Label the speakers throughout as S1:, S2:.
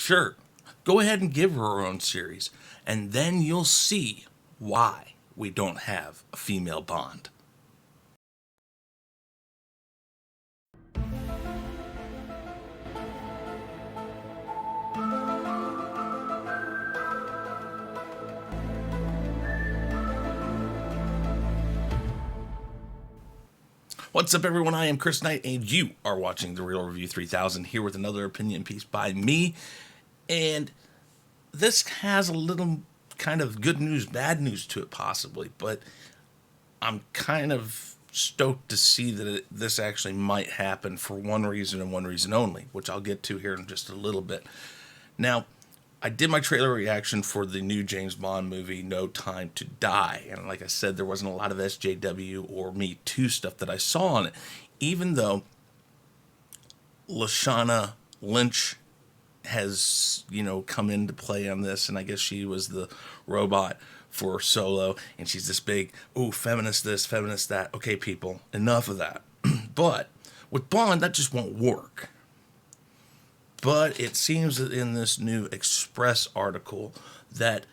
S1: Sure, go ahead and give her her own series, and then you'll see why we don't have a female Bond. What's up, everyone? I am Chris Knight, and you are watching The Real Review 3000, here with another opinion piece by me. And this has a little kind of good news, bad news to it, possibly, but I'm kind of stoked to see that this actually might happen for one reason and one reason only, which I'll get to here in just a little bit. Now, I did my trailer reaction for the new James Bond movie, No Time to Die. And like I said, there wasn't a lot of SJW or Me Too stuff that I saw on it. Even though Lashana Lynch has, come into play on this. And I guess she was the robot for Solo. And she's this big, feminist this, feminist that. Okay, people, enough of that. But with Bond, that just won't work. But it seems that in this new Express article that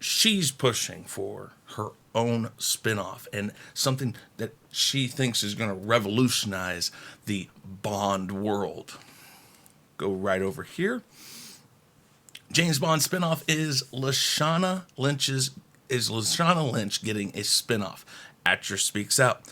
S1: she's pushing for her own spin-off and something that she thinks is going to revolutionize the Bond world. Go right over here. James Bond spin-off is Lashana Lynch getting a spin-off? Actor speaks out.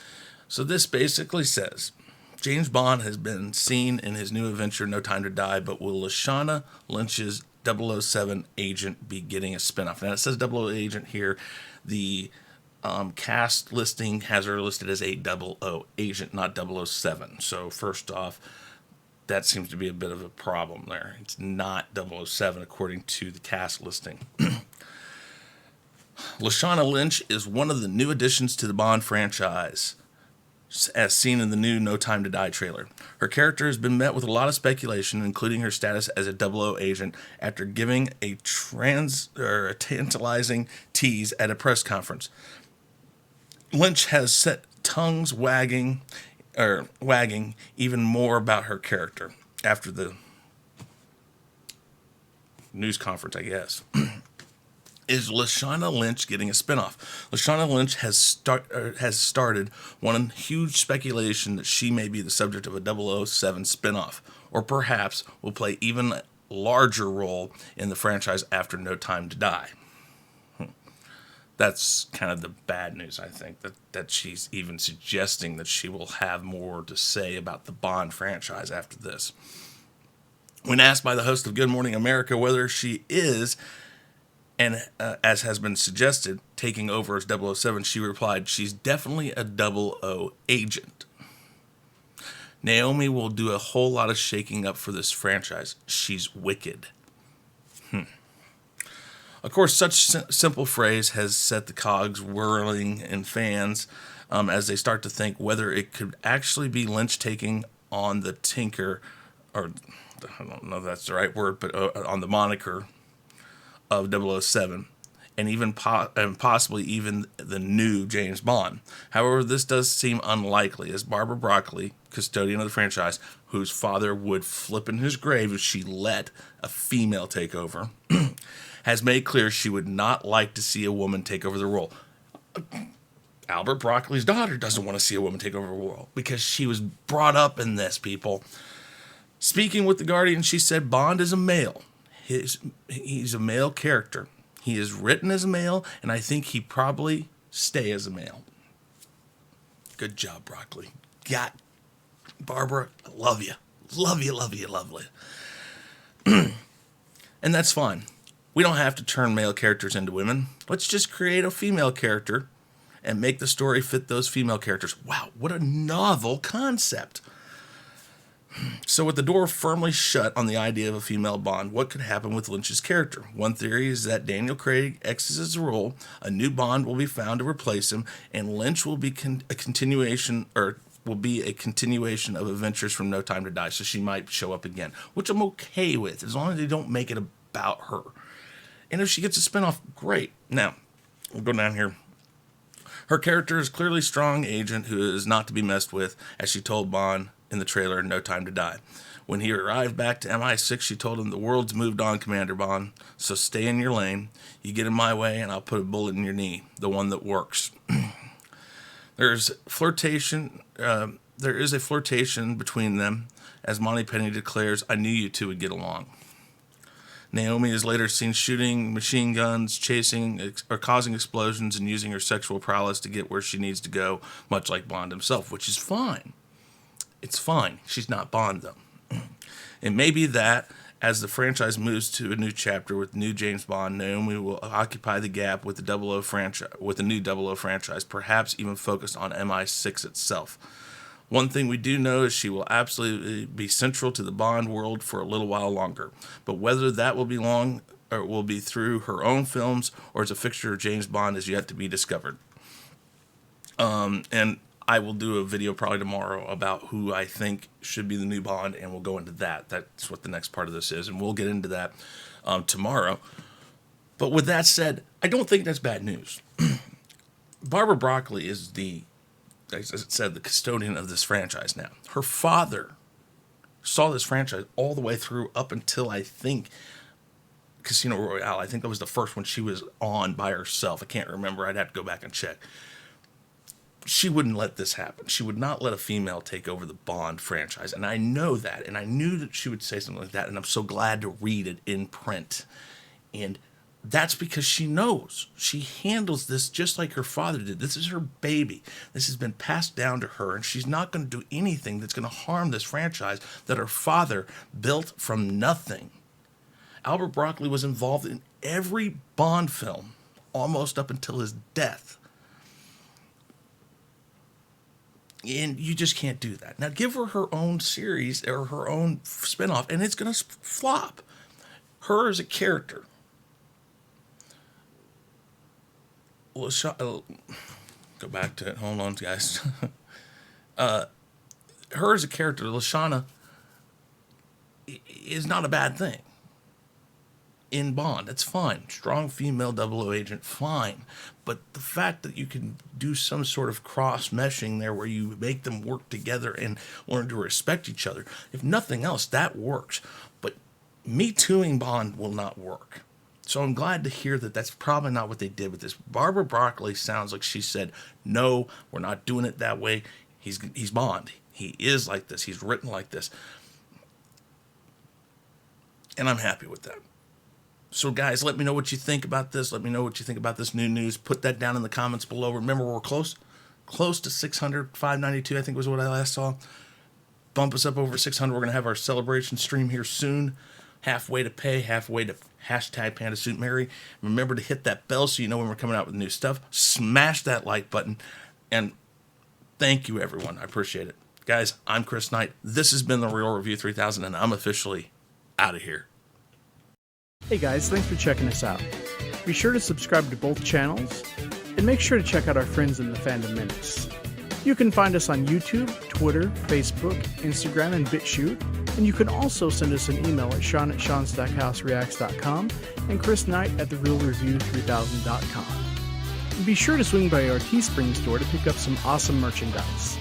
S1: So this basically says, James Bond has been seen in his new adventure, No Time to Die, but will Lashana Lynch's 007 agent be getting a spinoff? Now, it says 00 agent here. The cast listing has her listed as a 00 agent, not 007. So, first off, that seems to be a bit of a problem there. It's not 007, according to the cast listing. Lashana Lynch is one of the new additions to the Bond franchise, as seen in the new No Time to Die trailer. Her character has been met with a lot of speculation, including her status as a 00 agent, after giving a tantalizing tease at a press conference. Lynch has set tongues wagging even more about her character after the news conference, I guess. Is Lashana Lynch getting a spinoff? Lashana Lynch has started one huge speculation that she may be the subject of a 007 spinoff, or perhaps will play even a larger role in the franchise after No Time to Die. That's kind of the bad news, I think, that she's even suggesting that she will have more to say about the Bond franchise after this. When asked by the host of Good Morning America whether she is, and as has been suggested, taking over as 007, she replied, she's definitely a 00 agent. Naomi will do a whole lot of shaking up for this franchise. She's wicked. Of course, such simple phrase has set the cogs whirling in fans as they start to think whether it could actually be Lynch taking on the Tinker, or I don't know if that's the right word, but on the moniker of 007, and even possibly even the new James Bond. However, this does seem unlikely, as Barbara Broccoli, custodian of the franchise, whose father would flip in his grave if she let a female take over, has made clear she would not like to see a woman take over the role. Albert Broccoli's daughter doesn't want to see a woman take over the role because she was brought up in this, people. Speaking with The Guardian, she said Bond is a male. He's a male character. He is written as a male, and I think he probably stay as a male. Good job, Broccoli. Barbara, I love you. Love you, love you, lovely. And that's fine. We don't have to turn male characters into women. Let's just create a female character and make the story fit those female characters. Wow, what a novel concept. So with the door firmly shut on the idea of a female Bond, what could happen with Lynch's character? One theory is that Daniel Craig exits his role, a new Bond will be found to replace him, and Lynch will be a continuation of adventures from No Time to Die, so she might show up again, which I'm okay with, as long as they don't make it about her. And if she gets a spinoff, great. Now, we'll go down here. Her character is clearly a strong agent who is not to be messed with, as she told Bond in the trailer No Time to Die. When he arrived back to MI6, she told him, "The world's moved on, Commander Bond, so stay in your lane. You get in my way and I'll put a bullet in your knee, the one that works." There's flirtation. There is a flirtation between them, as Moneypenny declares, "I knew you two would get along." Naomi is later seen shooting machine guns, chasing or causing explosions, and using her sexual prowess to get where she needs to go, much like Bond himself, which is fine. It's fine. She's not Bond, though. It may be that, as the franchise moves to a new chapter with new James Bond, Naomi will occupy the gap with the new 00 franchise, perhaps even focused on MI6 itself. One thing we do know is she will absolutely be central to the Bond world for a little while longer. But whether that will be long or will be through her own films or as a fixture of James Bond is yet to be discovered. And I will do a video probably tomorrow about who I think should be the new Bond, and we'll go into that. That's what the next part of this is, and we'll get into that tomorrow. But with that said, I don't think that's bad news. Barbara Broccoli is as I said, the custodian of this franchise now. Her father saw this franchise all the way through up until, I think, Casino Royale. I think that was the first one she was on by herself. I can't remember. I'd have to go back and check. She wouldn't let this happen. She would not let a female take over the Bond franchise. And I know that. And I knew that she would say something like that. And I'm so glad to read it in print. And that's because she knows. She handles this just like her father did. This is her baby. This has been passed down to her. And she's not going to do anything that's going to harm this franchise that her father built from nothing. Albert Broccoli was involved in every Bond film, almost up until his death. And you just can't do that. Now, give her her own series or her own spinoff, and it's going to flop. Her as a character. Go back to it. Hold on, guys. Her as a character, Lashana, is not a bad thing. In Bond, that's fine. Strong female 00 agent, fine. But the fact that you can do some sort of cross-meshing there where you make them work together and learn to respect each other, if nothing else, that works. But Me Tooing Bond will not work. So I'm glad to hear that that's probably not what they did with this. Barbara Broccoli sounds like she said, "No, we're not doing it that way. He's Bond. He is like this. He's written like this." And I'm happy with that. So, guys, let me know what you think about this. Let me know what you think about this new news. Put that down in the comments below. Remember, we're close to 600, 592, I think was what I last saw. Bump us up over 600. We're going to have our celebration stream here soon. Halfway to pay, halfway to #PandaSuitMary. Remember to hit that bell so you know when we're coming out with new stuff. Smash that like button. And thank you, everyone. I appreciate it. Guys, I'm Chris Knight. This has been The Real Review 3000, and I'm officially out of here.
S2: Hey guys, thanks for checking us out. Be sure to subscribe to both channels, and make sure to check out our friends in the Fandom Minutes. You can find us on YouTube, Twitter, Facebook, Instagram, and BitChute, and you can also send us an email at sean@seanstackhousereacts.com and chrisknight@therealreview3000.com. Be sure to swing by our Teespring store to pick up some awesome merchandise.